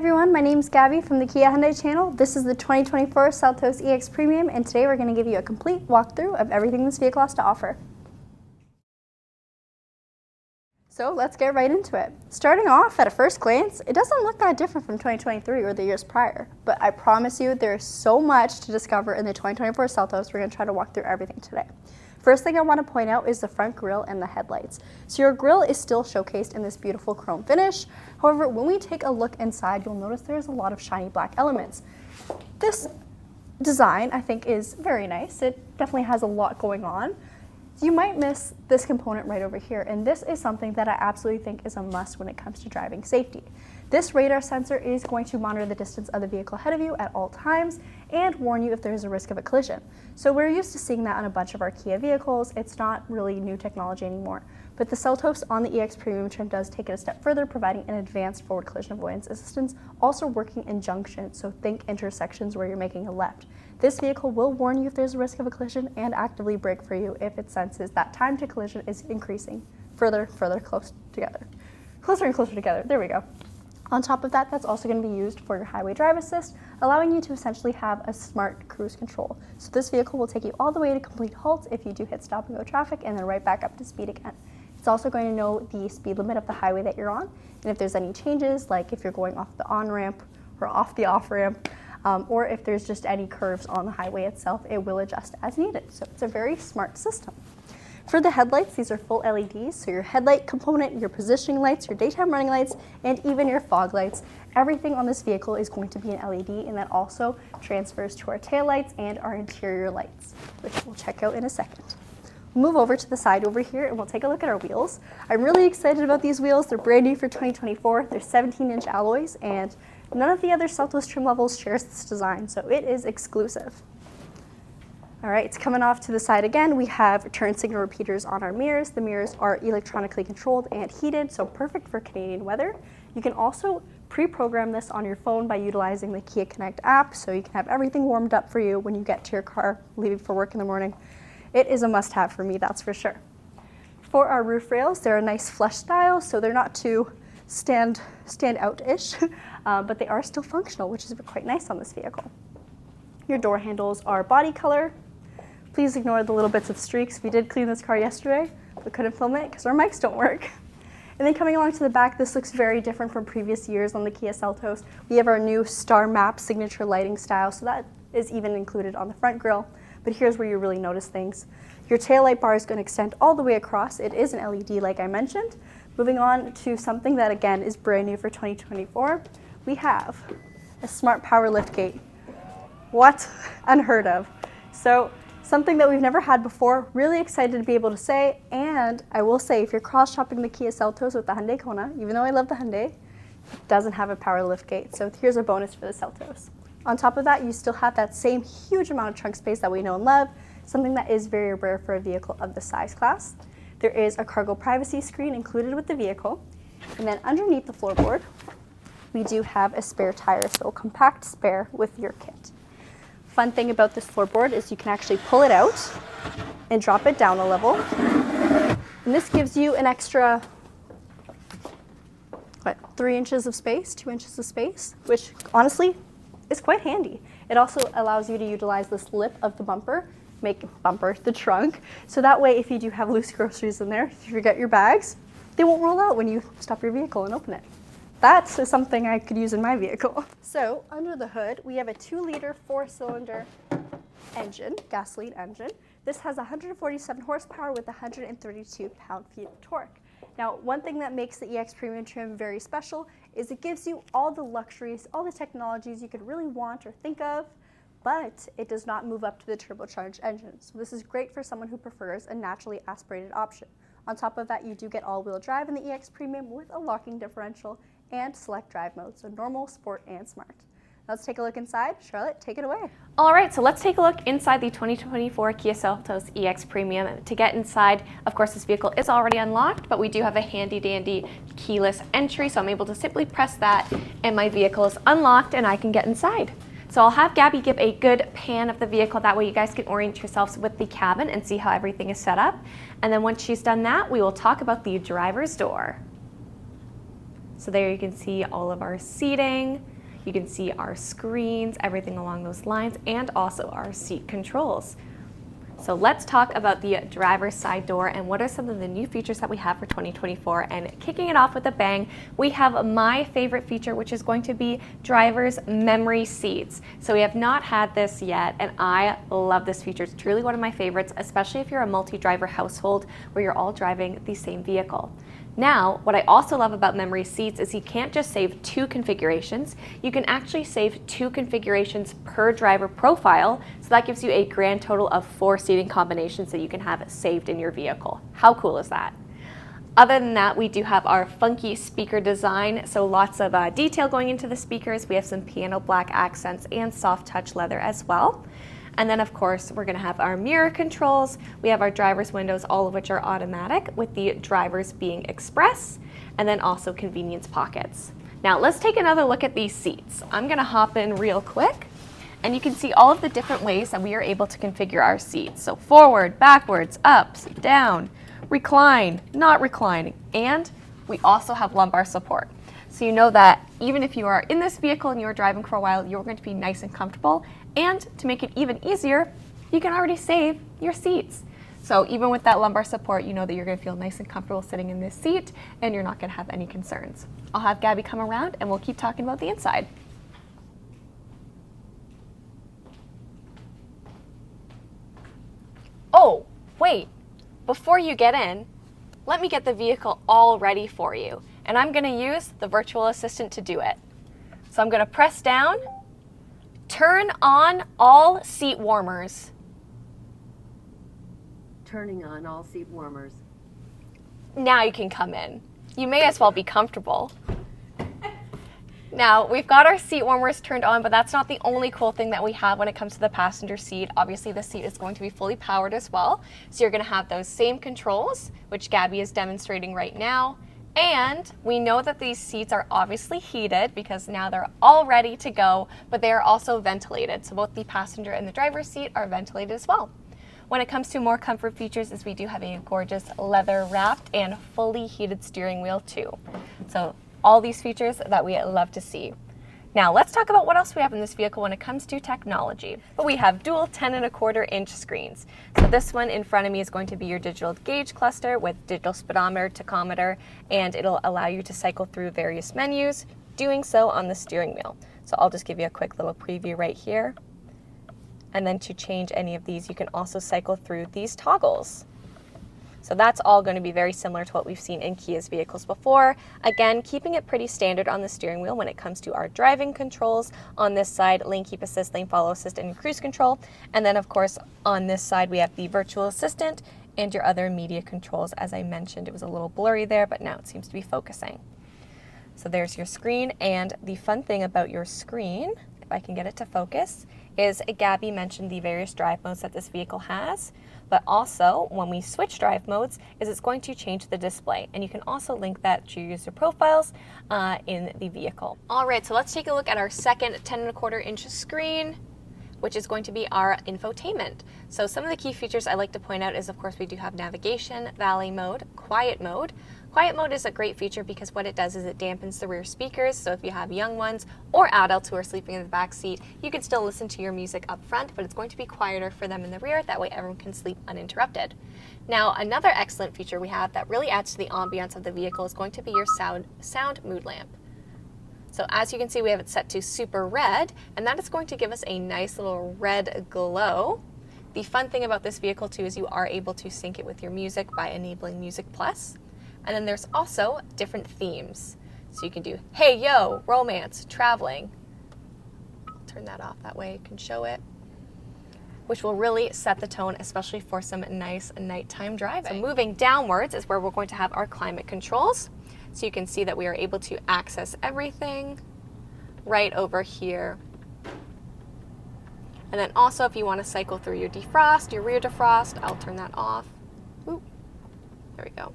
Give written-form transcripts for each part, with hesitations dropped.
everyone, my name is Gabi from the Kia Hyundai channel. This is the 2024 Seltos EX Premium, and today we're going to give you a complete walkthrough of everything this vehicle has to offer. So let's get right into it. Starting off at a first glance, it doesn't look that different from 2023 or the years prior, but I promise you there is so much to discover in the 2024 Seltos. We're going to try to walk through everything today. First thing I want to point out is the front grille and the headlights. So your grille is still showcased in this beautiful chrome finish. However, when we take a look inside, you'll notice there's a lot of shiny black elements. This design, I think, is very nice. It definitely has a lot going on. You might miss this component right over here, and this is something that I absolutely think is a must when it comes to driving safety. This radar sensor is going to monitor the distance of the vehicle ahead of you at all times and warn you if there's a risk of a collision. So we're used to seeing that on a bunch of our Kia vehicles. It's not really new technology anymore. But the Seltos on the EX Premium trim does take it a step further, providing an advanced forward collision avoidance assistance, also working in junctions, so think intersections where you're making a left. This vehicle will warn you if there's a risk of a collision and actively brake for you if it senses that time to collision is increasing closer and closer together. There we go. On top of that, that's also going to be used for your highway drive assist, allowing you to essentially have a smart cruise control. So this vehicle will take you all the way to complete halt if you do hit stop and go traffic, and then right back up to speed again. It's also going to know the speed limit of the highway that you're on, and if there's any changes, like if you're going off the on-ramp or off the off-ramp, or if there's just any curves on the highway itself, it will adjust as needed. So it's a very smart system. For the headlights, these are full LEDs, so your headlight component, your positioning lights, your daytime running lights, and even your fog lights. Everything on this vehicle is going to be an LED, and that also transfers to our tail lights and our interior lights, which we'll check out in a second. We'll move over to the side over here and we'll take a look at our wheels. I'm really excited about these wheels. They're brand new for 2024. They're 17-inch alloys, and none of the other Seltos trim levels shares this design, so it is exclusive. All right, it's coming off to the side again. We have turn signal repeaters on our mirrors. The mirrors are electronically controlled and heated, so perfect for Canadian weather. You can also pre-program this on your phone by utilizing the Kia Connect app, so you can have everything warmed up for you when you get to your car, leaving for work in the morning. It is a must-have for me, that's for sure. For our roof rails, they're a nice flush style, so they're not too stand out-ish, but they are still functional, which is quite nice on this vehicle. Your door handles are body color. Please ignore the little bits of streaks. We did clean this car yesterday, but couldn't film it because our mics don't work. And then coming along to the back, this looks very different from previous years on the Kia Seltos. We have our new Star Map signature lighting style, so that is even included on the front grille. But here's where you really notice things. Your taillight bar is going to extend all the way across. It is an LED, like I mentioned. Moving on to something that, again, is brand new for 2024, we have a smart power lift gate. What? Unheard of. So something that we've never had before, really excited to be able to say, and I will say if you're cross-shopping the Kia Seltos with the Hyundai Kona, even though I love the Hyundai, it doesn't have a power lift gate, so here's a bonus for the Seltos. On top of that, you still have that same huge amount of trunk space that we know and love, something that is very rare for a vehicle of the size class. There is a cargo privacy screen included with the vehicle, and then underneath the floorboard, we do have a spare tire, so a compact spare with your kit. Fun thing about this floorboard is you can actually pull it out and drop it down a level. And this gives you an extra, 3 inches of space, 2 inches of space, which honestly is quite handy. It also allows you to utilize this lip of the bumper, the trunk, so that way if you do have loose groceries in there, if you forget your bags, they won't roll out when you stop your vehicle and open it. That's something I could use in my vehicle. So under the hood, we have a 2-liter 4-cylinder engine, gasoline engine. This has 147 horsepower with 132 pound-feet of torque. Now, one thing that makes the EX Premium trim very special is it gives you all the luxuries, all the technologies you could really want or think of, but it does not move up to the turbocharged engine. So this is great for someone who prefers a naturally aspirated option. On top of that, you do get all-wheel drive in the EX Premium with a locking differential and select drive mode, so normal, sport, and smart. Now let's take a look inside. Charlotte, take it away. All right, so let's take a look inside the 2024 Kia Seltos EX Premium. To get inside, of course, this vehicle is already unlocked, but we do have a handy-dandy keyless entry, so I'm able to simply press that, and my vehicle is unlocked, and I can get inside. So I'll have Gabi give a good pan of the vehicle, that way you guys can orient yourselves with the cabin and see how everything is set up. And then once she's done that, we will talk about the driver's door. So there you can see all of our seating. You can see our screens, everything along those lines, and also our seat controls. So let's talk about the driver's side door and what are some of the new features that we have for 2024. And kicking it off with a bang, we have my favorite feature, which is going to be driver's memory seats. So we have not had this yet, and I love this feature. It's truly one of my favorites, especially if you're a multi-driver household where you're all driving the same vehicle. Now, what I also love about memory seats is you can't just save 2 configurations. You can actually save 2 configurations per driver profile, so that gives you a grand total of 4 seating combinations that you can have saved in your vehicle. How cool is that? Other than that, we do have our funky speaker design, so lots of detail going into the speakers. We have some piano black accents and soft touch leather as well. And then of course, we're gonna have our mirror controls. We have our driver's windows, all of which are automatic, with the drivers being express, and then also convenience pockets. Now let's take another look at these seats. I'm gonna hop in real quick, and you can see all of the different ways that we are able to configure our seats. So forward, backwards, up, down, recline, not reclining, and we also have lumbar support. So you know that even if you are in this vehicle and you're driving for a while, you're going to be nice and comfortable. And to make it even easier, you can already save your seats. So even with that lumbar support, you know that you're going to feel nice and comfortable sitting in this seat and you're not going to have any concerns. I'll have Gabby come around and we'll keep talking about the inside. Oh, wait, before you get in, let me get the vehicle all ready for you. And I'm gonna use the virtual assistant to do it. So I'm gonna press down, turn on all seat warmers. Turning on all seat warmers. Now you can come in. You may as well be comfortable. Now, we've got our seat warmers turned on, but that's not the only cool thing that we have when it comes to the passenger seat. Obviously, the seat is going to be fully powered as well. So you're gonna have those same controls, which Gabby is demonstrating right now. And we know that these seats are obviously heated because now they're all ready to go, but they are also ventilated. So both the passenger and the driver's seat are ventilated as well. When it comes to more comfort features, is we do have a gorgeous leather wrapped and fully heated steering wheel too. So all these features that we love to see. Now let's talk about what else we have in this vehicle when it comes to technology. But we have dual 10.25-inch screens. So this one in front of me is going to be your digital gauge cluster with digital speedometer, tachometer, and it'll allow you to cycle through various menus, doing so on the steering wheel. So I'll just give you a quick little preview right here. And then to change any of these, you can also cycle through these toggles. So that's all going to be very similar to what we've seen in Kia's vehicles before. Again, keeping it pretty standard on the steering wheel when it comes to our driving controls. On this side, lane keep assist, lane follow assist, and cruise control. And then of course, on this side, we have the virtual assistant and your other media controls. As I mentioned, it was a little blurry there, but now it seems to be focusing. So there's your screen, and the fun thing about your screen, if I can get it to focus, is Gabby mentioned the various drive modes that this vehicle has, but also when we switch drive modes is it's going to change the display, and you can also link that to your user profiles in the vehicle. All right, so let's take a look at our second 10.25-inch screen, which is going to be our infotainment. So some of the key features I like to point out is, of course, we do have navigation, valet mode, quiet mode. Quiet mode is a great feature because what it does is it dampens the rear speakers, so if you have young ones or adults who are sleeping in the back seat, you can still listen to your music up front, but it's going to be quieter for them in the rear, that way everyone can sleep uninterrupted. Now, another excellent feature we have that really adds to the ambiance of the vehicle is going to be your sound mood lamp. So as you can see, we have it set to super red, and that is going to give us a nice little red glow. The fun thing about this vehicle too is you are able to sync it with your music by enabling Music Plus. And then there's also different themes. So you can do, hey, yo, romance, traveling. I'll turn that off, that way I can show it. Which will really set the tone, especially for some nice nighttime driving. So moving downwards is where we're going to have our climate controls. So you can see that we are able to access everything right over here. And then also if you want to cycle through your defrost, your rear defrost, I'll turn that off. Ooh, there we go.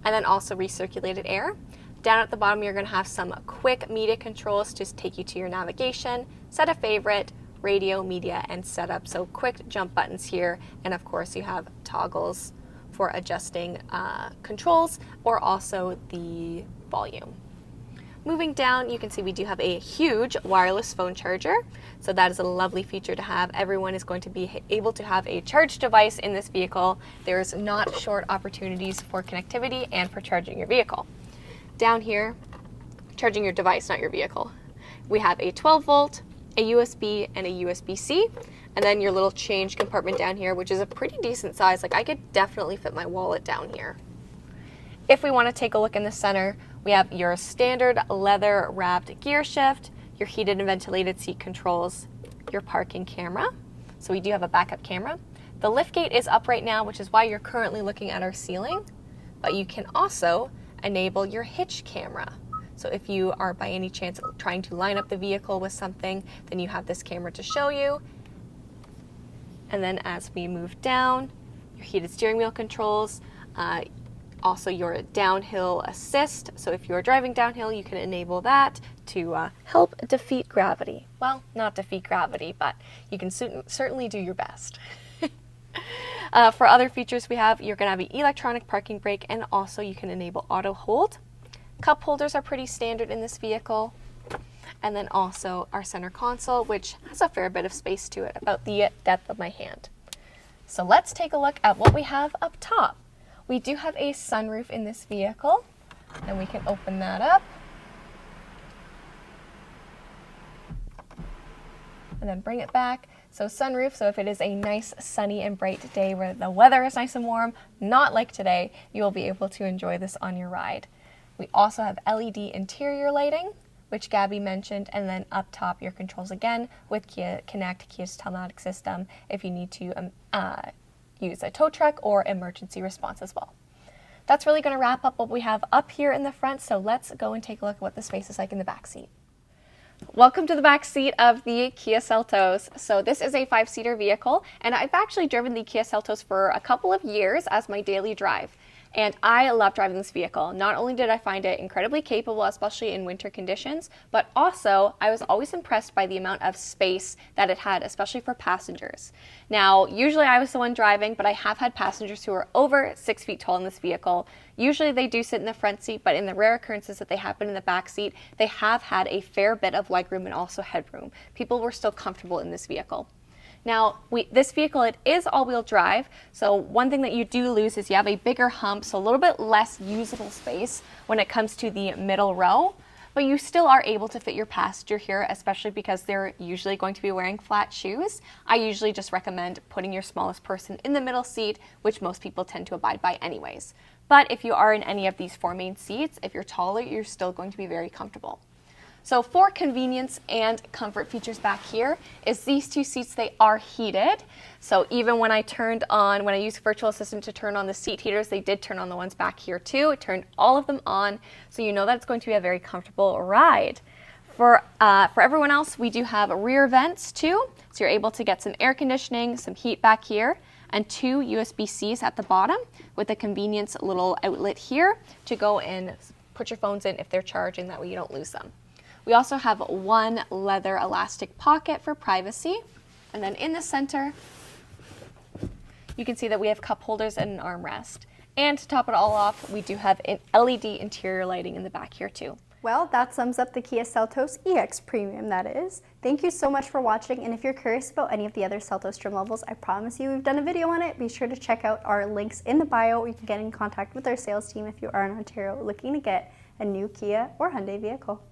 And then also recirculated air. Down at the bottom, you're gonna have some quick media controls to take you to your navigation, set a favorite, radio, media, and setup. So quick jump buttons here. And of course you have toggles for adjusting controls or also the volume. Moving down, you can see we do have a huge wireless phone charger. So that is a lovely feature to have. Everyone is going to be able to have a charged device in this vehicle. There's not short opportunities for connectivity and for charging your vehicle. Down here, charging your device, not your vehicle. We have a 12 volt, a USB, and a USB-C, and then your little change compartment down here, which is a pretty decent size. Like I could definitely fit my wallet down here. If we want to take a look in the center, we have your standard leather wrapped gear shift, your heated and ventilated seat controls, your parking camera. So we do have a backup camera. The lift gate is up right now, which is why you're currently looking at our ceiling, but you can also enable your hitch camera. So if you are by any chance trying to line up the vehicle with something, then you have this camera to show you. And then as we move down, your heated steering wheel controls, also your downhill assist. So if you're driving downhill, you can enable that to help defeat gravity. Well, not defeat gravity, but you can certainly do your best. For other features you're gonna have an electronic parking brake, and also you can enable auto hold. Cup holders are pretty standard in this vehicle. And then also our center console, which has a fair bit of space to it, about the depth of my hand. So let's take a look at what we have up top. We do have a sunroof in this vehicle, and we can open that up. And then bring it back. So sunroof, so if it is a nice sunny and bright day where the weather is nice and warm, not like today, you will be able to enjoy this on your ride. We also have LED interior lighting, which Gabi mentioned, and then up top your controls again with Kia Connect, Kia's telematics system, if you need to use a tow truck or emergency response as well. That's really going to wrap up what we have up here in the front, so let's go and take a look at what the space is like in the back seat. Welcome to the back seat of the Kia Seltos. So this is a 5-seater vehicle, and I've actually driven the Kia Seltos for a couple of years as my daily drive. And I love driving this vehicle. Not only did I find it incredibly capable, especially in winter conditions, but also I was always impressed by the amount of space that it had, especially for passengers. Now, usually I was the one driving, but I have had passengers who are over 6 feet tall in this vehicle. Usually they do sit in the front seat, but in the rare occurrences that they happen in the back seat, they have had a fair bit of legroom and also headroom. People were still comfortable in this vehicle. Now, this vehicle, it is all-wheel drive, so one thing that you do lose is you have a bigger hump, so a little bit less usable space when it comes to the middle row, but you still are able to fit your passenger here, especially because they're usually going to be wearing flat shoes. I usually just recommend putting your smallest person in the middle seat, which most people tend to abide by anyways. But if you are in any of these 4 main seats, if you're taller, you're still going to be very comfortable. So for convenience and comfort features back here is these 2 seats, they are heated. So even when I used virtual assistant to turn on the seat heaters, they did turn on the ones back here too. It turned all of them on, so you know that it's going to be a very comfortable ride. For everyone else, we do have rear vents too, so you're able to get some air conditioning, some heat back here, and 2 USB-Cs at the bottom with a convenience little outlet here to go and put your phones in if they're charging, that way you don't lose them. We also have 1 leather elastic pocket for privacy. And then in the center, you can see that we have cup holders and an armrest. And to top it all off, we do have an LED interior lighting in the back here too. Well, that sums up the Kia Seltos EX Premium, that is. Thank you so much for watching, and if you're curious about any of the other Seltos trim levels, I promise you we've done a video on it. Be sure to check out our links in the bio, or you can get in contact with our sales team if you are in Ontario looking to get a new Kia or Hyundai vehicle.